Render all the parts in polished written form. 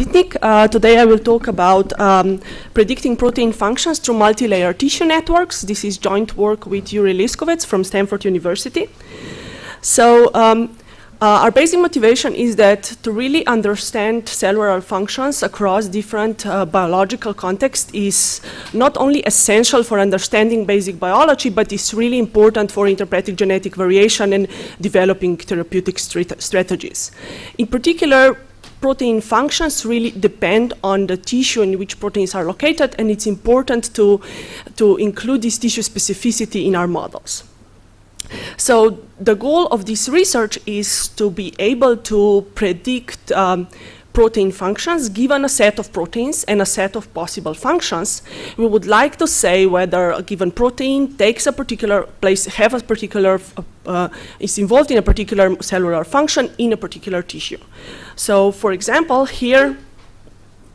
Zitnik. Today I will talk about predicting protein functions through multi-layer tissue networks. This is joint work with Yuri Liskovets from Stanford University. So our basic motivation is that to really understand cellular functions across different biological contexts is not only essential for understanding basic biology, but it's really important for interpreting genetic variation and developing therapeutic strategies. In particular, protein functions really depend on the tissue in which proteins are located, and it's important to include this tissue specificity in our models. So the goal of this research is to be able to predict protein functions given a set of proteins and a set of possible functions. We would like to say whether a given protein takes a particular place, have a particular, is involved in a particular cellular function in a particular tissue. So for example, here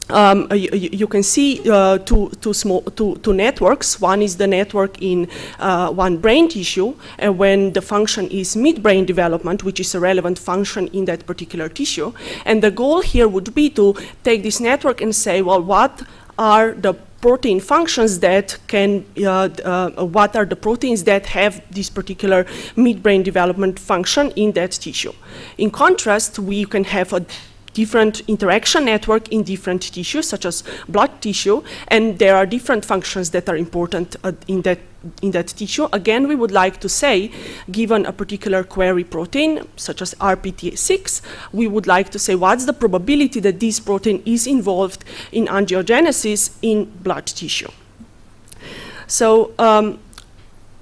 you can see two networks. One is the network in one brain tissue, and when the function is midbrain development, which is a relevant function in that particular tissue. And the goal here would be to take this network and say, well, what are the protein functions that can, what are the proteins that have this particular midbrain development function in that tissue. In contrast, we can have a different interaction network in different tissues, such as blood tissue, and there are different functions that are important in that tissue. Again, we would like to say, given a particular query protein, such as RPTA6, we would like to say what's the probability that this protein is involved in angiogenesis in blood tissue. So,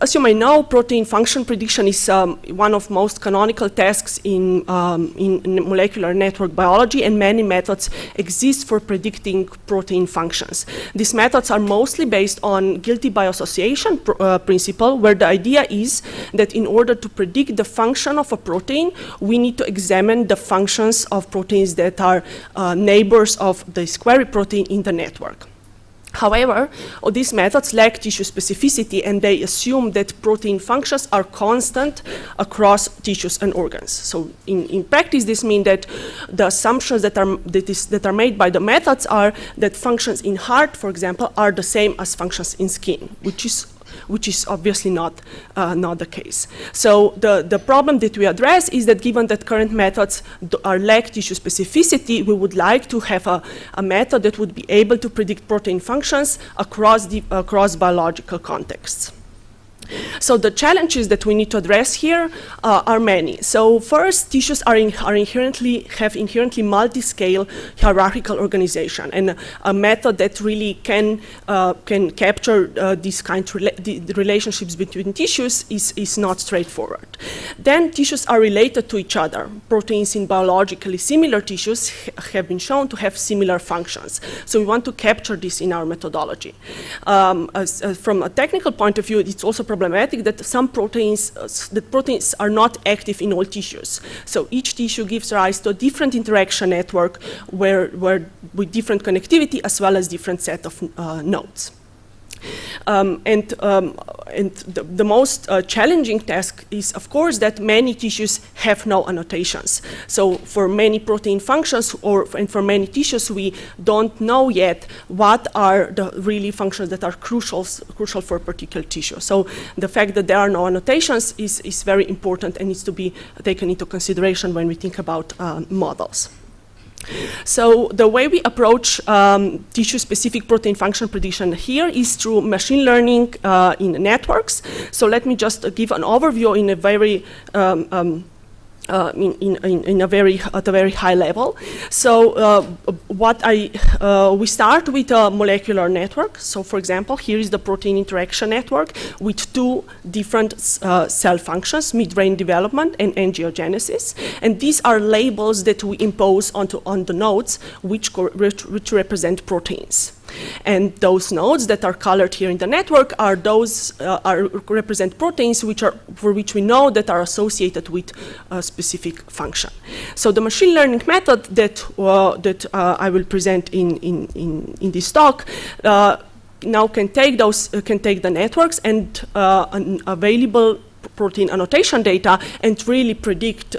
as you may know, protein function prediction is one of most canonical tasks in molecular network biology, and many methods exist for predicting protein functions. These methods are mostly based on guilty by association principle, where the idea is that in order to predict the function of a protein, we need to examine the functions of proteins that are neighbors of this query protein in the network. However, these methods lack tissue specificity, and they assume that protein functions are constant across tissues and organs. So in practice, this means that the assumptions that are made by the methods are that functions in heart, for example, are the same as functions in skin, which is obviously not the case. So the problem that we address is that given that current methods lack tissue specificity, we would like to have a method that would be able to predict protein functions across biological contexts. So the challenges that we need to address here are many. So first, tissues have inherently multi-scale hierarchical organization, and a method that really can capture these the relationships between tissues is not straightforward. Then tissues are related to each other. Proteins in biologically similar tissues have been shown to have similar functions. So we want to capture this in our methodology. From a technical point of view, it's also problematic that some proteins are not active in all tissues. So each tissue gives rise to a different interaction network with different connectivity as well as different set of nodes. And the most challenging task is, of course, that many tissues have no annotations. So for many protein functions and for many tissues, we don't know yet what are the really functions that are crucial for a particular tissue. So the fact that there are no annotations is very important and needs to be taken into consideration when we think about models. So the way we approach tissue-specific protein function prediction here is through machine learning in networks. So let me just give an overview in a very at a very high level. So we start with a molecular network. So for example, here is the protein interaction network with two different cell functions, midbrain development and angiogenesis. And these are labels that we impose on the nodes which represent proteins. And those nodes that are colored here in the network are represent proteins for which we know that are associated with a specific function. So the machine learning method that I will present in this talk now can take the networks and available protein annotation data and really predict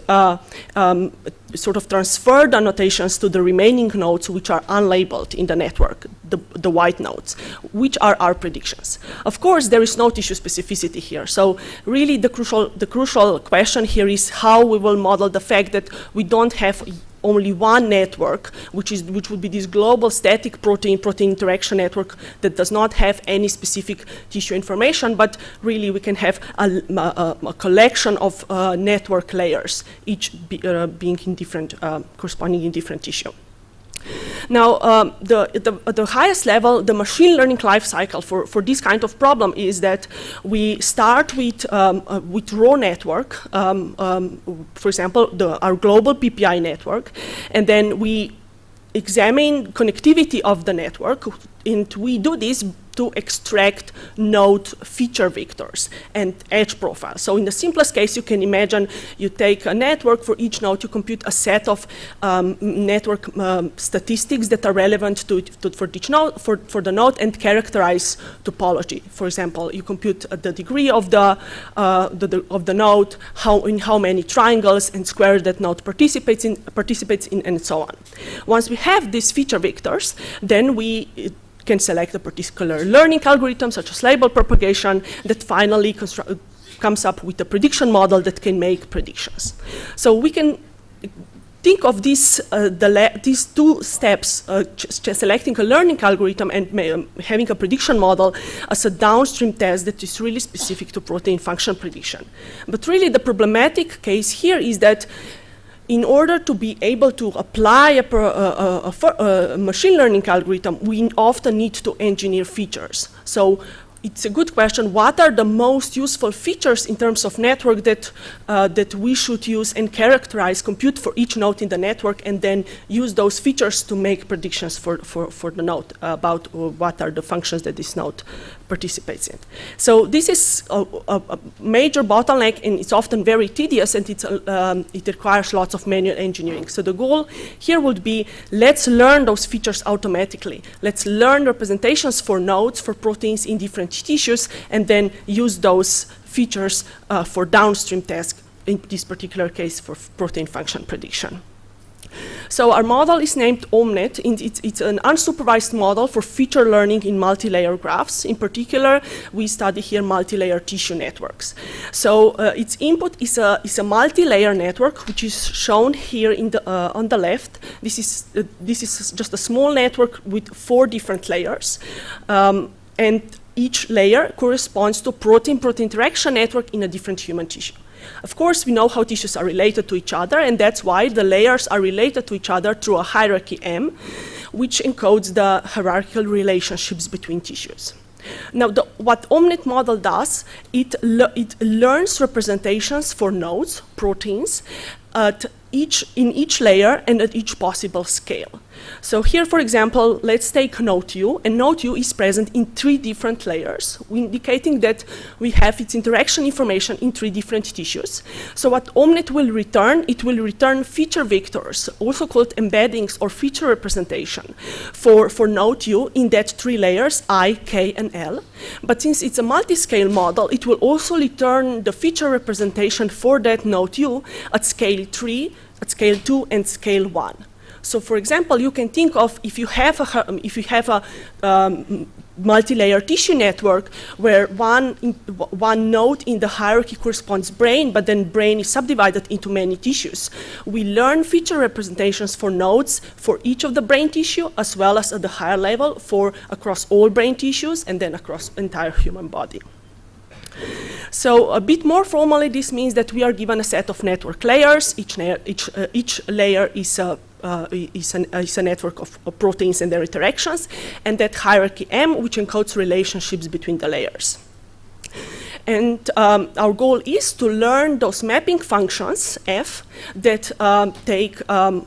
sort of transfer the annotations to the remaining nodes which are unlabeled in the network, the white nodes, which are our predictions. Of course, there is no tissue specificity here. So really the crucial question here is how we will model the fact that we don't have only one network, which would be this global static protein-protein interaction network that does not have any specific tissue information, but really we can have a collection of network layers, each being in different, corresponding in different tissue. Now, at the highest level, the machine learning life cycle for this kind of problem is that we start with raw network, for example, our global PPI network, and then we examine connectivity of the network, and we do this to extract node feature vectors and edge profiles. So in the simplest case, you can imagine you take a network. For each node, you compute a set of network statistics that are relevant for each node, for the node, and characterize topology. For example, you compute the degree of the node, in how many triangles and squares that node participates in, and so on. Once we have these feature vectors, then we can select a particular learning algorithm, such as label propagation, that finally comes up with a prediction model that can make predictions. So we can think of these two steps, selecting a learning algorithm and having a prediction model, as a downstream test that is really specific to protein function prediction. But really the problematic case here is that in order to be able to apply a machine learning algorithm, we often need to engineer features. So it's a good question, what are the most useful features in terms of network that we should use and characterize, compute for each node in the network, and then use those features to make predictions for the node about what are the functions that this node participates in. So this is a major bottleneck, and it's often very tedious, and it requires lots of manual engineering. So the goal here would be, let's learn those features automatically. Let's learn representations for nodes, for proteins in different tissues, and then use those features for downstream tasks, in this particular case for protein function prediction. So our model is named OhmNet. It's an unsupervised model for feature learning in multi-layer graphs. In particular, we study here multi-layer tissue networks. So its input is a multi-layer network, which is shown here on the left. This is just a small network with 4 different layers, and each layer corresponds to protein-protein interaction network in a different human tissue. Of course, we know how tissues are related to each other, and that's why the layers are related to each other through a hierarchy M, which encodes the hierarchical relationships between tissues. Now, what OhmNet model does, it learns representations for nodes, proteins, in each layer and at each possible scale. So here, for example, let's take node U, and node U is present in 3 different layers, indicating that we have its interaction information in 3 different tissues. So what OhmNet will return, it will return feature vectors, also called embeddings or feature representation, for node U in that 3 layers, I, K, and L. But since it's a multi-scale model, it will also return the feature representation for that node U at scale 3, at scale 2, and scale 1. So, for example, you can think of if you have a multi-layer tissue network where one node in the hierarchy corresponds brain, but then brain is subdivided into many tissues. We learn feature representations for nodes for each of the brain tissue, as well as at the higher level across all brain tissues and then across the entire human body. So a bit more formally, this means that we are given a set of network layers. Each layer is a network of proteins and their interactions, and that hierarchy M, which encodes relationships between the layers. And our goal is to learn those mapping functions, F, that take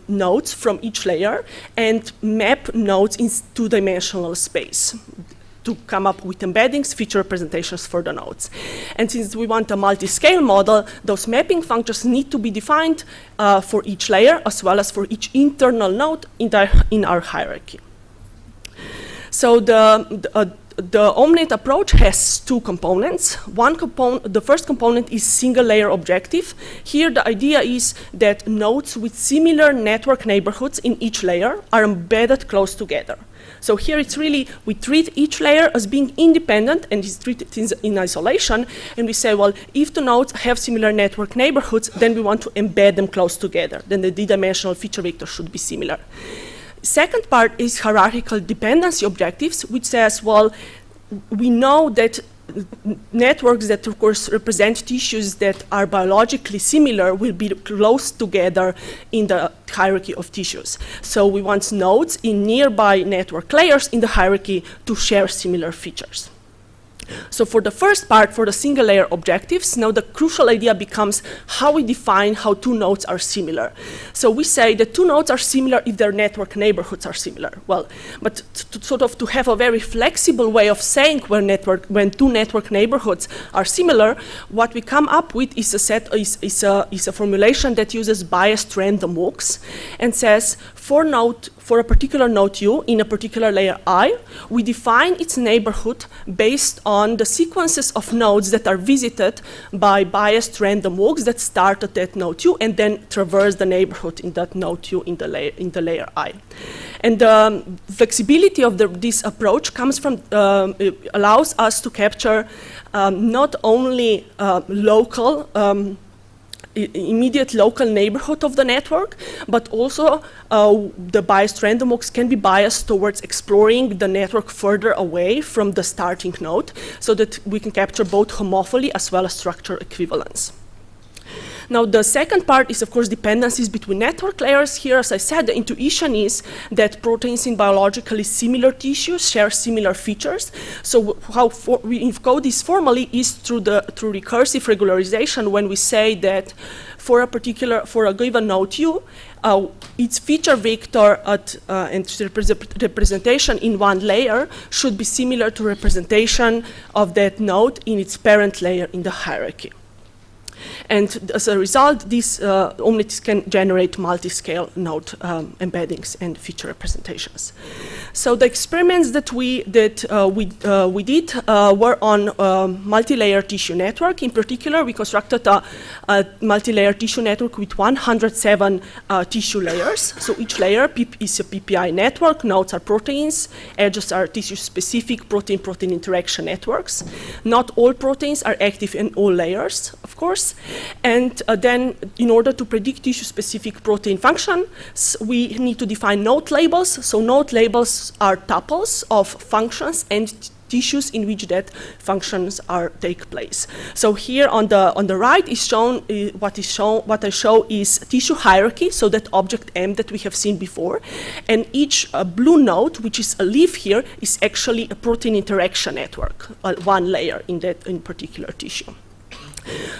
nodes from each layer and map nodes in 2-dimensional space to come up with embeddings, feature representations for the nodes. And since we want a multi-scale model, those mapping functions need to be defined for each layer as well as for each internal node in our hierarchy. So the OhmNet approach has two components. The first component is single layer objective. Here the idea is that nodes with similar network neighborhoods in each layer are embedded close together. So here it's really, we treat each layer as being independent and is treated in isolation, and we say, well, if the nodes have similar network neighborhoods, then we want to embed them close together. Then the d-dimensional feature vector should be similar. Second part is hierarchical dependency objectives, which says, well, we know that networks that, of course, represent tissues that are biologically similar will be close together in the hierarchy of tissues. So we want nodes in nearby network layers in the hierarchy to share similar features. So for the first part, for the single layer objectives, now the crucial idea becomes how we define how two nodes are similar. So we say that two nodes are similar if their network neighborhoods are similar. Well, but to have a very flexible way of saying when two network neighborhoods are similar, what we come up with is a formulation that uses biased random walks and says for a particular node U in a particular layer I, we define its neighborhood based on the sequences of nodes that are visited by biased random walks that start at that node U and then traverse the neighborhood in that node U in the layer I. And the flexibility of this approach comes from, it allows us to capture not only local immediate local neighborhood of the network, but also the biased random walks can be biased towards exploring the network further away from the starting node so that we can capture both homophily as well as structure equivalence. Now, the second part is, of course, dependencies between network layers. Here, as I said, the intuition is that proteins in biologically similar tissues share similar features. So how we encode this formally is through recursive regularization when we say that for a given node U, its feature vector and representation in one layer should be similar to representation of that node in its parent layer in the hierarchy. And as a result, these OhmNet can generate multi-scale node embeddings and feature representations. So the experiments that we did were on multi-layer tissue network. In particular, we constructed a multi-layer tissue network with 107 tissue layers. So each layer is a PPI network. Nodes are proteins. Edges are tissue-specific protein-protein interaction networks. Not all proteins are active in all layers, of course. And then, in order to predict tissue-specific protein functions, we need to define node labels. So node labels are tuples of functions and tissues in which that functions take place. So here on the right is shown what I show is tissue hierarchy, so that object M that we have seen before, and each blue node, which is a leaf here, is actually a protein interaction network, one layer in particular tissue.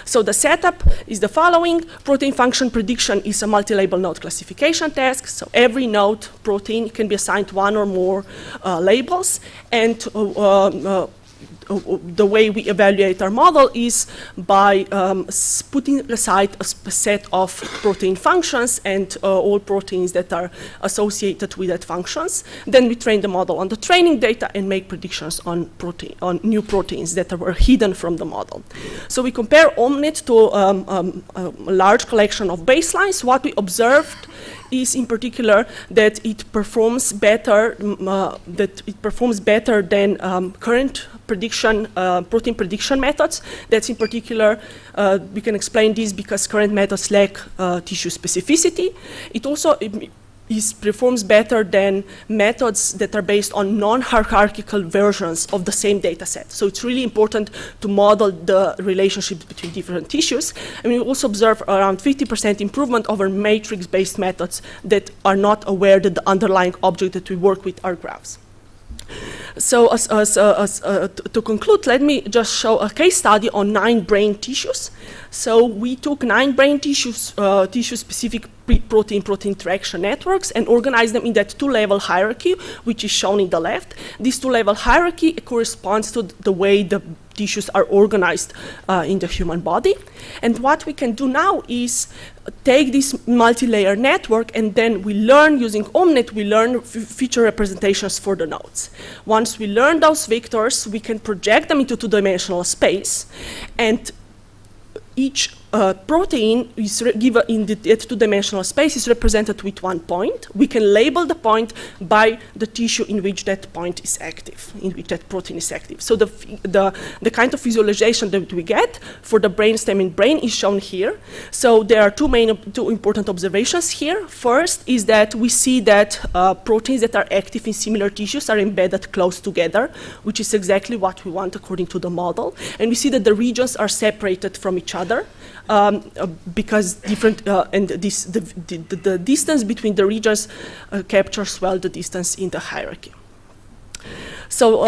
So the setup is the following. Protein function prediction is a multi-label node classification task. So every node protein can be assigned one or more labels. And the way we evaluate our model is by putting aside a set of protein functions and all proteins that are associated with that functions. Then we train the model on the training data and make predictions on new proteins that were hidden from the model. So we compare OhmNet to a large collection of baselines. What we observed is, in particular, that it performs better. Than current protein prediction methods. That's in particular, we can explain this because current methods lack tissue specificity. It also performs better than methods that are based on non-hierarchical versions of the same data set. So it's really important to model the relationships between different tissues. And we also observe around 50% improvement over matrix-based methods that are not aware that the underlying object that we work with are graphs. So to conclude, let me just show a case study on 9 brain tissues. So we took 9 brain tissues, tissue-specific protein-protein interaction networks and organize them in that two-level hierarchy, which is shown in the left. This two-level hierarchy corresponds to the way the tissues are organized in the human body. And what we can do now is take this multi-layer network, and then we learn, using OhmNet, we learn feature representations for the nodes. Once we learn those vectors, we can project them into two-dimensional space, and each protein is given in the two-dimensional space is represented with one point. We can label the point by the tissue in which that point is active, in which that protein is active. So the kind of visualization that we get for the brainstem in brain is shown here. So there are two important observations here. First is that we see that proteins that are active in similar tissues are embedded close together, which is exactly what we want according to the model. And we see that the regions are separated from each other. Because different, and the distance between the regions captures well the distance in the hierarchy. So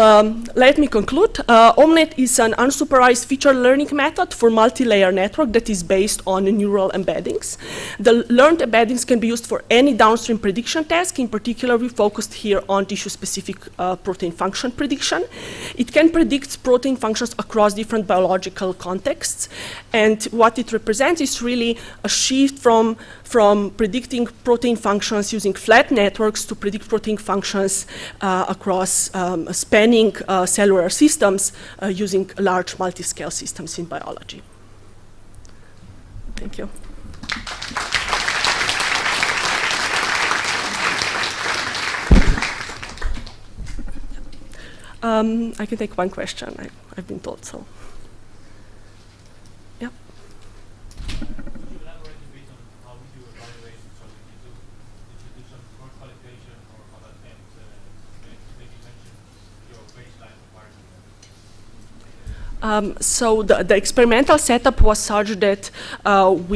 let me conclude. OhmNet is an unsupervised feature learning method for multi-layer network that is based on neural embeddings. The learned embeddings can be used for any downstream prediction task. In particular, we focused here on tissue-specific protein function prediction. It can predict protein functions across different biological contexts. And what it represents is really a shift from predicting protein functions using flat networks to predict protein functions across spanning cellular systems using large multi-scale systems in biology. Thank you. I can take one question, I've been told so. Yeah. So the experimental setup was such that well,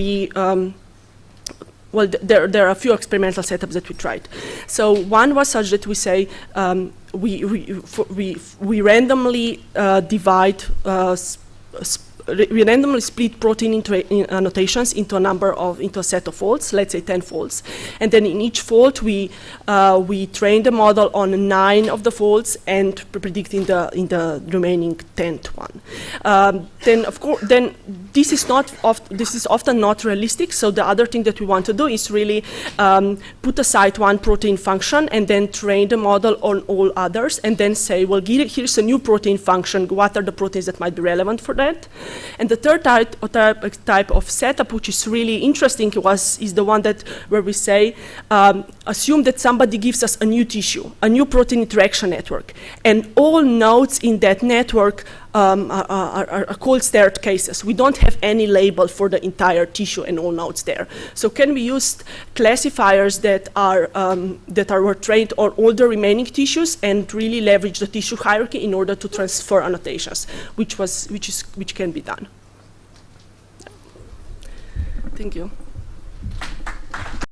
there are a few experimental setups that we tried. So one was such that we say we randomly divide we randomly split protein annotations into a set of folds, let's say 10 folds, and then in each fold we train the model on 9 of the folds and predicting in the remaining 10th one. Then of course, this is often not realistic. So the other thing that we want to do is really put aside one protein function and then train the model on all others, and then say, well, here's a new protein function. What are the proteins that might be relevant for that? And the third type of setup, which is really interesting, is the one where we say, assume that somebody gives us a new tissue, a new protein interaction network, and all nodes in that network are called stared cases. We don't have any label for the entire tissue and all nodes there. So can we use classifiers that were trained on all the remaining tissues and really leverage the tissue hierarchy in order to transfer annotations, which can be done. Thank you.